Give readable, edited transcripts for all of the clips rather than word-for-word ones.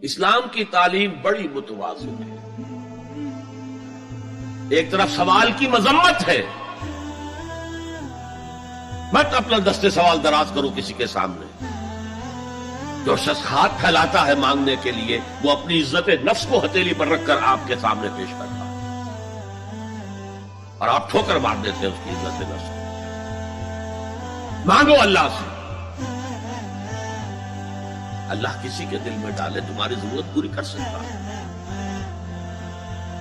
اسلام کی تعلیم بڑی متوازن ہے. ایک طرف سوال کی مذمت ہے، مت اپنا دستے سوال دراز کرو کسی کے سامنے. جو شخص ہاتھ پھیلاتا ہے مانگنے کے لیے وہ اپنی عزت نفس کو ہتھیلی پر رکھ کر آپ کے سامنے پیش کرتا ہے، اور آپ ٹھوکر مار دیتے ہیں اس کی عزت نفس کو. مانگو اللہ سے، اللہ کسی کے دل میں ڈالے تمہاری ضرورت پوری کر سکتا ہے،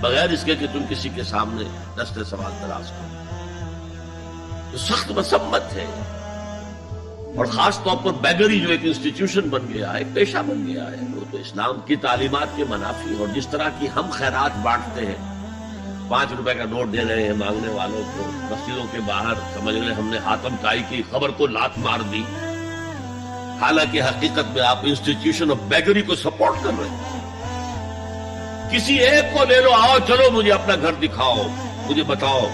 بغیر اس کے کہ تم کسی کے سامنے دستے سوال دراز کرو. تو سخت مذمت ہے، اور خاص طور پر بیگری جو ایک انسٹیٹیوشن بن گیا ہے، ایک پیشہ بن گیا ہے، وہ تو اسلام کی تعلیمات کے منافی. اور جس طرح کی ہم خیرات بانٹتے ہیں، 5 روپے کا نوٹ دے رہے ہیں مانگنے والوں کو، مسجدوں کے باہر سمجھ رہے ہم نے حاتم طائی کی خبر کو لات مار دی، حالانکہ حقیقت میں آپ انسٹیٹیوشن آف بیگری کو سپورٹ کر رہے ہیں. کسی ایک کو لے لو، آؤ چلو مجھے اپنا گھر دکھاؤ، مجھے بتاؤ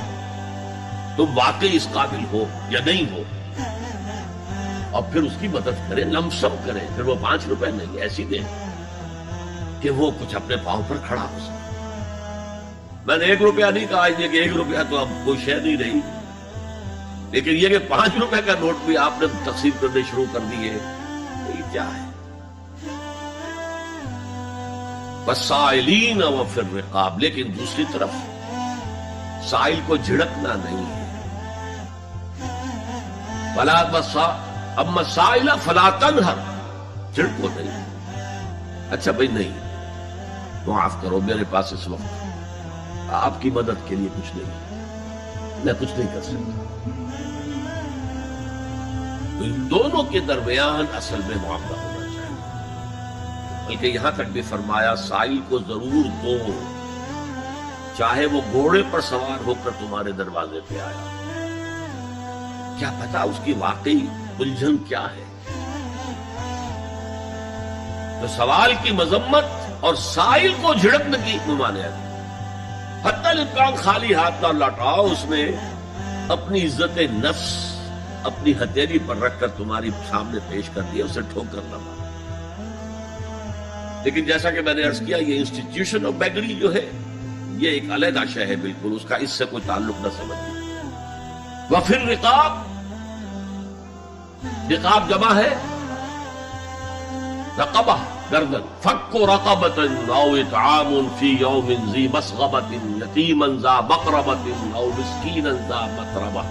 تم واقعی اس قابل ہو یا نہیں ہو، اور پھر اس کی مدد کریں، لمسم کریں. پھر وہ 5 روپے نہیں ایسی دیں کہ وہ کچھ اپنے پاؤں پر کھڑا ہو سکے. میں نے 1 روپیہ نہیں کہا کہ 1 روپیہ تو اب کوئی شے نہیں رہی، لیکن یہ کہ 5 روپے کا نوٹ بھی آپ نے تقسیم کرنے شروع کر دیے، یہ کیا ہے؟ وَالسَّائِلِينَ وَفِي الرِّقَابِ. لیکن دوسری طرف سائل کو جھڑکنا نہیں ہے. اما السائل فلا تنہر، جھڑکو نہیں. اچھا بھائی نہیں، معاف کرو، میرے پاس اس وقت آپ کی مدد کے لیے کچھ نہیں، میں کچھ نہیں کر سکتا. تو ان دونوں کے درمیان اصل میں معاملہ ہونا چاہیے. بلکہ یہاں تک بھی فرمایا سائل کو ضرور دو، چاہے وہ گھوڑے پر سوار ہو کر تمہارے دروازے پہ آیا. کیا پتا اس کی واقعی الجھن کیا ہے. تو سوال کی مذمت اور سائل کو جھڑکنے کی ممانعت. حتی الامکان خالی ہاتھ نہ لوٹاؤ، اس نے اپنی عزت نفس اپنی ہتھیلی پر رکھ کر تمہاری سامنے پیش کر دیا، اسے ٹھوکر نہ مارو. لیکن جیسا کہ میں نے عرض کیا، یہ انسٹیٹیوشن آف بیگری جو ہے یہ ایک علیحدہ شے ہے، بالکل اس کا اس سے کوئی تعلق نہ سمجھیے. وفی الرقاب، رقاب جمع ہے رقبہ، گردن. فک رقبۃ او اطعام فی یوم ذی مسغبۃ یتیما ذا مقربۃ او مسکینا ذا متربہ.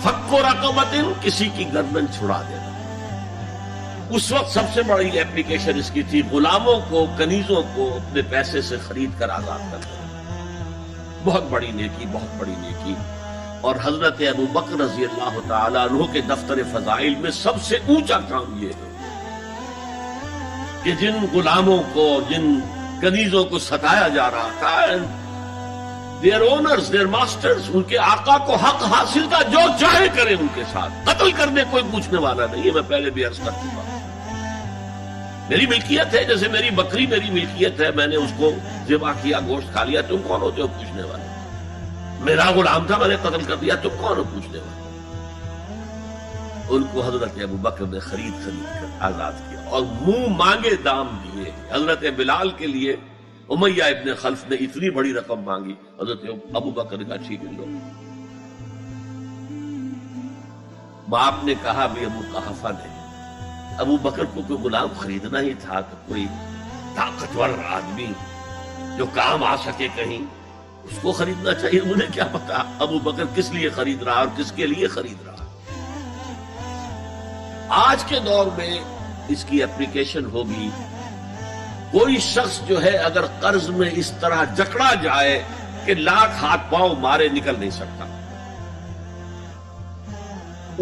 فک رقبۃ، کسی کی گردن چھڑا دینا. اس وقت سب سے بڑی ایپلیکیشن اس کی تھی غلاموں کو، کنیزوں کو اپنے پیسے سے خرید کر آزاد کرنا. بہت بڑی نیکی، بہت بڑی نیکی. اور حضرت ابو بکر رضی اللہ تعالیٰ عنہ کے دفتر فضائل میں سب سے اونچا کام یہ ہے کہ جن غلاموں کو، جن کنیزوں کو ستایا جا رہا تھا، دیئر اونرز، دیئر ماسٹرز، ان کے آقا کو حق حاصل تھا، جو چاہے کریں ان کے ساتھ، قتل کرنے کوئی پوچھنے والا نہیں. یہ میں پہلے بھی عرض کر چکا. میری ملکیت ہے، جیسے میری بکری میری ملکیت ہے، میں نے اس کو ذبح کیا، گوشت کھا لیا، تم کون ہوتے ہو پوچھنے والے؟ میرا غلام تھا، میں نے قتل کر دیا، تم کون ہو پوچھنے والے؟ ان کو حضرت ابو بکر نے خرید کر آزاد کیا اور منہ مانگے دام دیے. حضرت بلال کے لیے امیہ ابن خلف نے اتنی بڑی رقم مانگی، حضرت ابو بکر نے کہا ٹھیک ہے لو. باپ نے کہا بھی ابو قحافہ نے، ابو بکر کو کوئی غلام خریدنا ہی تھا تو کوئی طاقتور آدمی جو کام آ سکے کہیں، اس کو خریدنا چاہیے. مجھے کیا پتا ابو بکر کس لیے خرید رہا اور کس کے لیے خرید رہا. آج کے دور میں اس کی اپلیکیشن ہوگی. کوئی شخص جو ہے اگر قرض میں اس طرح جکڑا جائے کہ لاکھ ہاتھ پاؤں مارے نکل نہیں سکتا،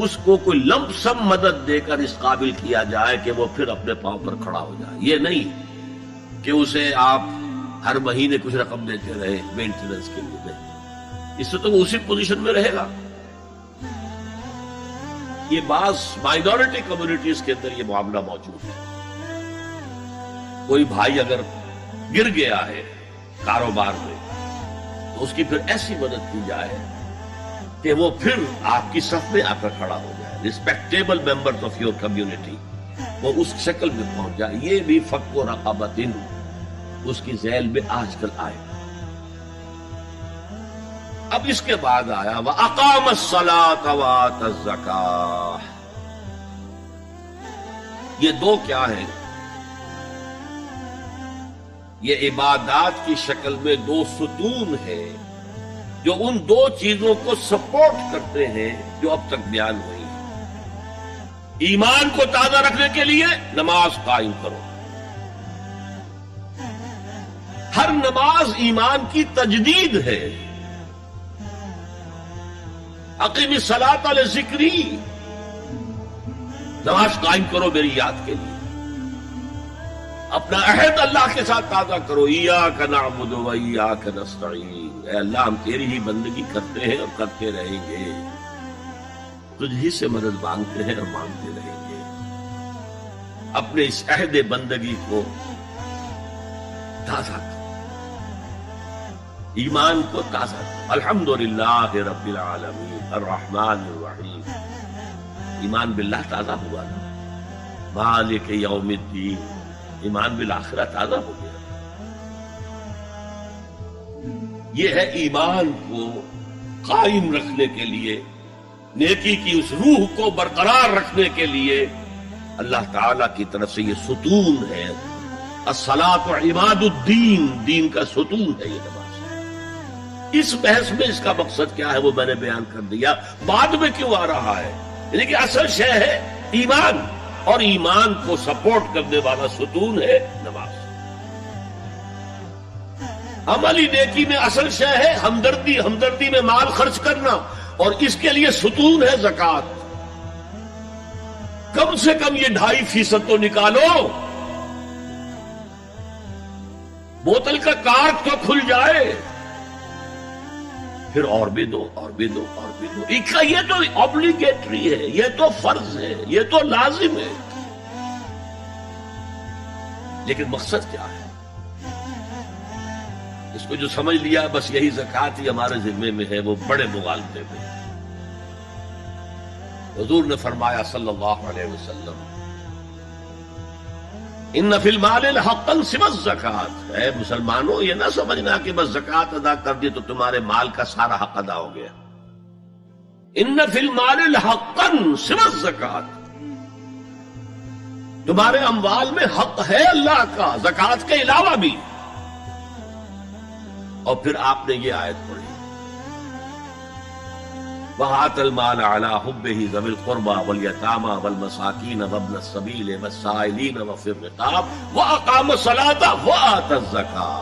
اس کو کوئی لمپ سم مدد دے کر اس قابل کیا جائے کہ وہ پھر اپنے پاؤں پر کھڑا ہو جائے. یہ نہیں کہ اسے آپ ہر مہینے کچھ رقم دیتے رہے مینٹیننس کے لیے، نہیں. اس سے تو وہ اسی پوزیشن میں رہے گا. یہ بعض مائنورٹی کمیونٹیز کے اندر یہ معاملہ موجود ہے. کوئی بھائی اگر گر گیا ہے کاروبار میں تو اس کی پھر ایسی مدد کی جائے کہ وہ پھر آپ کی صف میں آ کر کھڑا ہو جائے. Respectable members of your community وہ اس شکل میں پہنچ جائے. یہ بھی فک و رقبۃ اس کی ذیل میں آج کل آئے گا. اب اس کے بعد آیا وَأَقَامَ الصَّلَاةَ وَآتَى الزَّكَاةَ. یہ دو کیا ہیں؟ یہ عبادات کی شکل میں دو ستون ہیں جو ان دو چیزوں کو سپورٹ کرتے ہیں جو اب تک بیان ہوئی ہیں. ایمان کو تازہ رکھنے کے لیے نماز قائم کرو. ہر نماز ایمان کی تجدید ہے. اقیم الصلاۃ لذکری، نماز قائم کرو میری یاد کے لیے. اپنا عہد اللہ کے ساتھ تازہ کرو. ایاک نعبد و ایاک نستعین، اے اللہ ہم تیری ہی بندگی کرتے ہیں اور کرتے رہیں گے، تجھ ہی سے مدد مانگتے ہیں اور مانگتے رہیں گے. اپنے اس عہد بندگی کو تازہ کرو، ایمان کو تازہ کرو. الحمدللہ رب العالمین الرحمن الرحیم. ایمان باللہ تازہ ہوا نا. مالک یوم الدین، ایمان بالآخرہ تازہ ہو گیا. یہ ہے ایمان کو قائم رکھنے کے لیے، نیکی کی اس روح کو برقرار رکھنے کے لیے اللہ تعالی کی طرف سے یہ ستون ہے. الصلاۃ عماد الدین، دین کا ستون ہے یہ نماز. اس بحث میں اس کا مقصد کیا ہے وہ میں نے بیان کر دیا. بعد میں کیوں آ رہا ہے؟ یعنی کہ اصل شے ہے ایمان، اور ایمان کو سپورٹ کرنے والا ستون ہے نماز. عملی نیکی میں اصل شے ہے ہمدردی، ہمدردی میں مال خرچ کرنا، اور اس کے لیے ستون ہے زکوٰۃ. کم سے کم یہ 2.5% تو نکالو. بوتل کا کارک تو کھل جائے، پھر اور بھی دو، اور بھی دو، اور بھی دو. یہ تو obligatory ہے، یہ تو فرض ہے، یہ تو لازم ہے. لیکن مقصد کیا ہے؟ اس کو جو سمجھ لیا بس یہی زکوٰۃ ہی ہمارے ذمے میں ہے، وہ بڑے مغالطے میں. حضور نے فرمایا صلی اللہ علیہ وسلم ان فی المال حقا سوى الزکوٰۃ. اے مسلمانوں یہ نہ سمجھنا کہ بس زکوٰۃ ادا کر دی تو تمہارے مال کا سارا حق ادا ہو گیا. ان فی المال حقا سوى الزکوٰۃ، تمہارے اموال میں حق ہے اللہ کا زکوٰۃ کے علاوہ بھی. اور پھر آپ نے یہ آیت پڑھی وَآتَى الْمَالَ عَلَىٰ حُبِّهِ ذَوِي الْقُرْبَىٰ وَالْيَتَامَىٰ وَالْمَسَاكِينَ وَابْنَ السَّبِيلِ وَالسَّائِلِينَ وَفِي الرِّقَابِ وَأَقَامَ الصَّلَاةَ وَآتَى الزَّكَاةَ.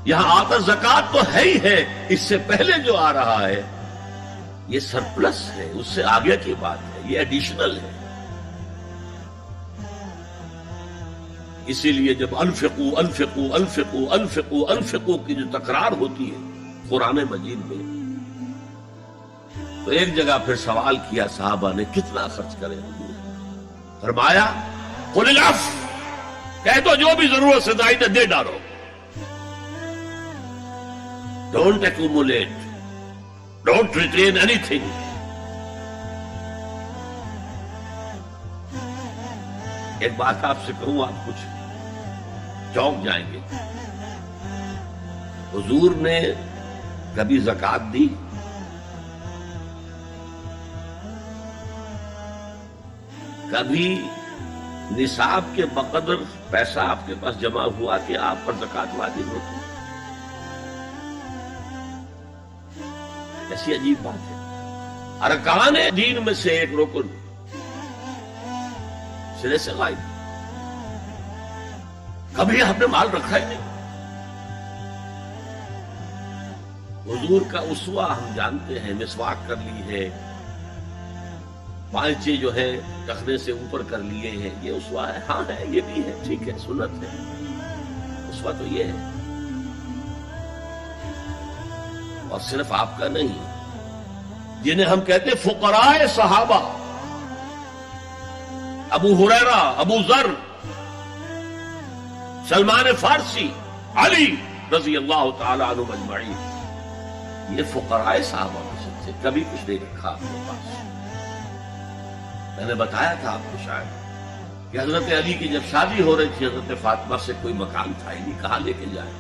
یہاں آتا زکوٰۃ تو ہے ہی ہے، اس سے پہلے جو آ رہا ہے یہ سرپلس ہے، اس سے آگے کی بات ہے، یہ ایڈیشنل ہے. اسی لیے جب انفقوا انفقوا انفقوا انفقوا انفقوا کی جو تکرار ہوتی ہے قرآن مجید میں، تو ایک جگہ پھر سوال کیا صحابہ نے کتنا خرچ کریں حضور؟ فرمایا قل العفو، کہہ دو جو بھی ضرورت سے زائد دے ڈالو. Don't accumulate, don't retain any thing. ایک بات آپ سے کہوں، آپ کچھ چونک جائیں گے. حضور نے کبھی زکوٰۃ دی؟ کبھی نصاب کے بقدر پیسہ آپ کے پاس جمع ہوا کہ آپ پر زکوٰۃ واجب ہوتی؟ ایسی عجیب بات ہے. ارکان دین میں سے ایک رکن سرے سے غائب. کبھی آپ نے مال رکھا ہی نہیں. حضور کا اسوہ ہم جانتے ہیں، مسواک کر لی ہے، پانچے جو ہے ٹخنے سے اوپر کر لیے ہیں، یہ اسوہ ہے. ہاں ہے، یہ بھی ہے، ٹھیک ہے، سنت ہے. اسوہ تو یہ ہے. اور صرف آپ کا نہیں، جنہیں ہم کہتے ہیں فقراء صحابہ، ابو ہریرہ، ابو ذر، سلمان فارسی، علی رضی اللہ تعالی عنہ اجمعین، یہ فقراء صحابہ میں سے تھے. کبھی کچھ نہیں رکھا اپنے پاس. میں نے بتایا تھا آپ کو شاید کہ حضرت علی کی جب شادی ہو رہی تھی حضرت فاطمہ سے کوئی مکان تھا ہی نہیں، کہاں لے کے جائے؟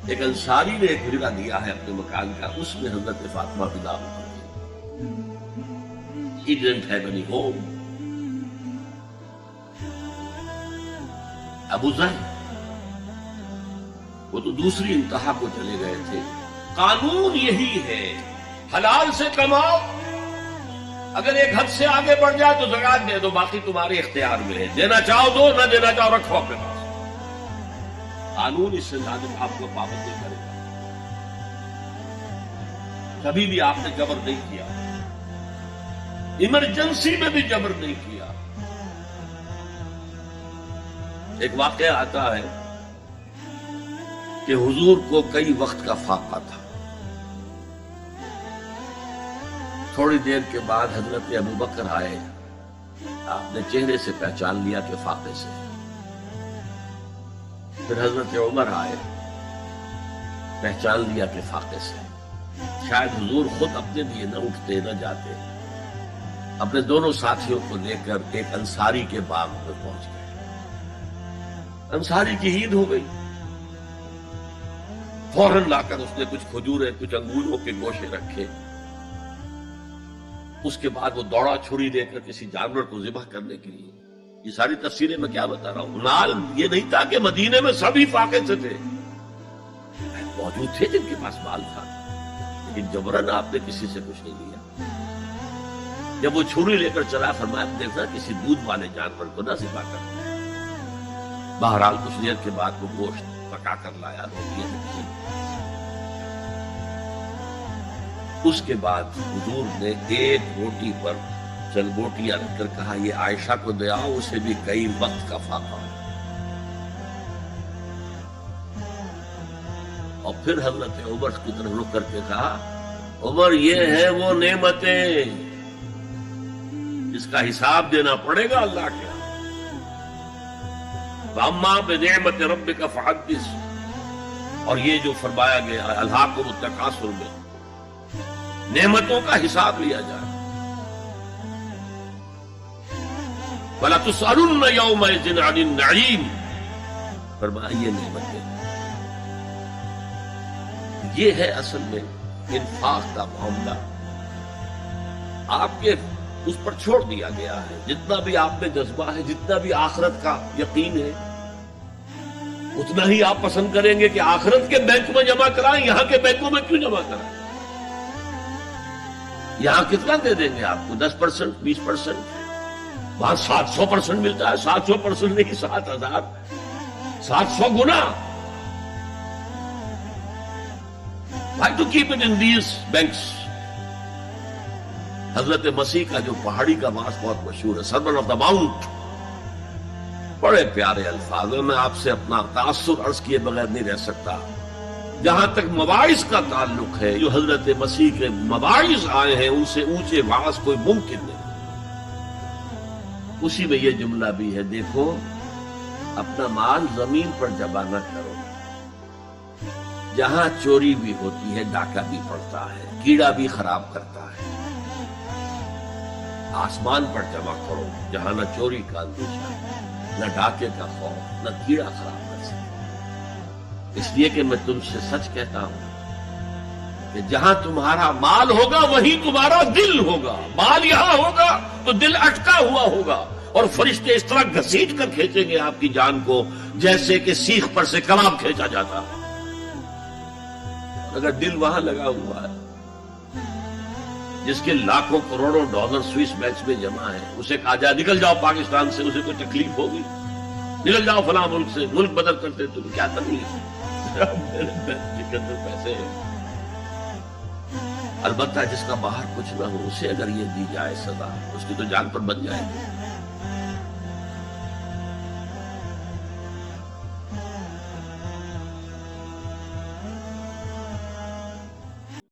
ایک انصاری نے ایک حجرہ دیا ہے اپنے مکان کا، اس میں حضرت فاطمہ فدا ہو گئی۔ He didn't have any home. ابو ذر وہ تو دوسری انتہا کو چلے گئے تھے۔ قانون یہی ہے، حلال سے کماؤ، اگر ایک حد سے آگے بڑھ جائے تو زکات دے دو، باقی تمہارے اختیار میں ہے، دینا چاہو دو، نہ دینا چاہو رکھو اپنے پاس۔ قانون اس سے زیادہ آپ کو پابند نہیں کرے گا۔ کبھی بھی آپ نے جبر نہیں کیا، ایمرجنسی میں بھی جبر نہیں کیا۔ ایک واقعہ آتا ہے کہ حضور کو کئی وقت کا فاقہ تھا، تھوڑی دیر کے بعد حضرت ابو بکر آئے، آپ نے چہرے سے پہچان لیا کہ فاقے سے۔ پھر حضرت عمر آئے، پہچان لیا کہ فاقے سے۔ شاید حضور خود اپنے لیے نہ اٹھتے نہ جاتے، اپنے دونوں ساتھیوں کو لے کر ایک انصاری کے باغ میں پہنچ گئے۔ انصاری کی عید ہو گئی، فوراً لا کر اس نے کچھ کھجوریں کچھ انگوروں کے گوشے رکھے۔ اس کے بعد وہ دوڑا چھری لے کر کسی جانور کو ذبح کرنے کے لیے۔ یہ ساری تفصیلیں میں کیا بتا رہا ہوں، نال یہ نہیں تھا کہ مدینے میں سبھی فاقے سے تھے، موجود تھے جن کے پاس مال تھا، لیکن جبرن آپ نے کسی سے کچھ نہیں لیا۔ جب وہ چھری لے کر چلا، فرمایا دیکھنا کسی دودھ والے جانور کو نہ ذبح کر۔ بہرحال کچھ دیر کے بعد وہ گوشت پکا کر لایا، روٹیاں رکھی۔ اس کے بعد حضور نے ایک روٹی پر چند بوٹیاں رکھ کر کہا یہ عائشہ کو دے آؤ، اسے بھی کئی وقت کا فاقہ۔ اور پھر حضرت عمر کی طرف رک کر کے کہا عمر یہ ہے وہ نعمتیں جس کا حساب دینا پڑے گا اللہ کے۔ وَأَمَّا بِنِعْمَةِ رَبِّكَ فَحَدِّثْ، اور یہ جو فرمایا گیا الہاکم التکاثر میں نعمتوں کا حساب لیا جائے۔ وَلَا تُسْأَلُنَّ يَوْمَئِذٍ عَنِ النَّعِيمِ، فرمایا یہ نعمتیں، یہ ہے اصل میں انفاق کا معاملہ۔ آپ کے اس پر چھوڑ دیا گیا ہے، جتنا بھی آپ میں جذبہ ہے، جتنا بھی آخرت کا یقین ہے، اتنا ہی آپ پسند کریں گے کہ آخرت کے بینک میں جمع کرائیں، یہاں کے بینکوں میں کیوں جمع کرائیں؟ یہاں کتنا دے دیں گے آپ کو؟ 10%، 20%، وہاں 700% ملتا ہے۔ 700% نہیں، 7,000، 700 گنا۔ Why to keep it in these banks؟ حضرت مسیح کا جو پہاڑی کا واس بہت مشہور ہے، سرمن آف دا ماؤنٹ، بڑے پیارے الفاظ ہیں، میں آپ سے اپنا تاثر عرض کیے بغیر نہیں رہ سکتا۔ جہاں تک مواعظ کا تعلق ہے، جو حضرت مسیح کے مواعظ آئے ہیں ان سے اونچے واعظ کوئی ممکن نہیں۔ اسی میں یہ جملہ بھی ہے، دیکھو اپنا مال زمین پر جمع نہ کرو، جہاں چوری بھی ہوتی ہے ڈاکہ بھی پڑتا ہے، کیڑا بھی خراب کرتا ہے۔ آسمان پر جمع کرو جہاں نہ چوری کا اندیشہ، نہ ڈاکے کا خوف، نہ کیڑا خراب کر سکے۔ اس لیے کہ میں تم سے سچ کہتا ہوں کہ جہاں تمہارا مال ہوگا وہیں تمہارا دل ہوگا۔ مال یہاں ہوگا تو دل اٹکا ہوا ہوگا، اور فرشتے اس طرح گھسیٹ کر کھینچیں گے آپ کی جان کو جیسے کہ سیخ پر سے کباب کھینچا جاتا ہے۔ اگر دل وہاں لگا ہوا ہے، جس کے لاکھوں کروڑوں ڈالر سوئس بینک میں جمع ہے، اسے کہا جائے نکل جاؤ پاکستان سے، اسے کوئی تکلیف ہوگی؟ نکل جاؤ فلاں ملک سے، ملک بدل کرتے تم کیا تکلیف؟ میرے بینک کے اندر پیسے ہیں۔ البتہ جس کا باہر کچھ نہ ہو، اسے اگر یہ دی جائے سزا، اس کی تو جان پر بن جائے گی۔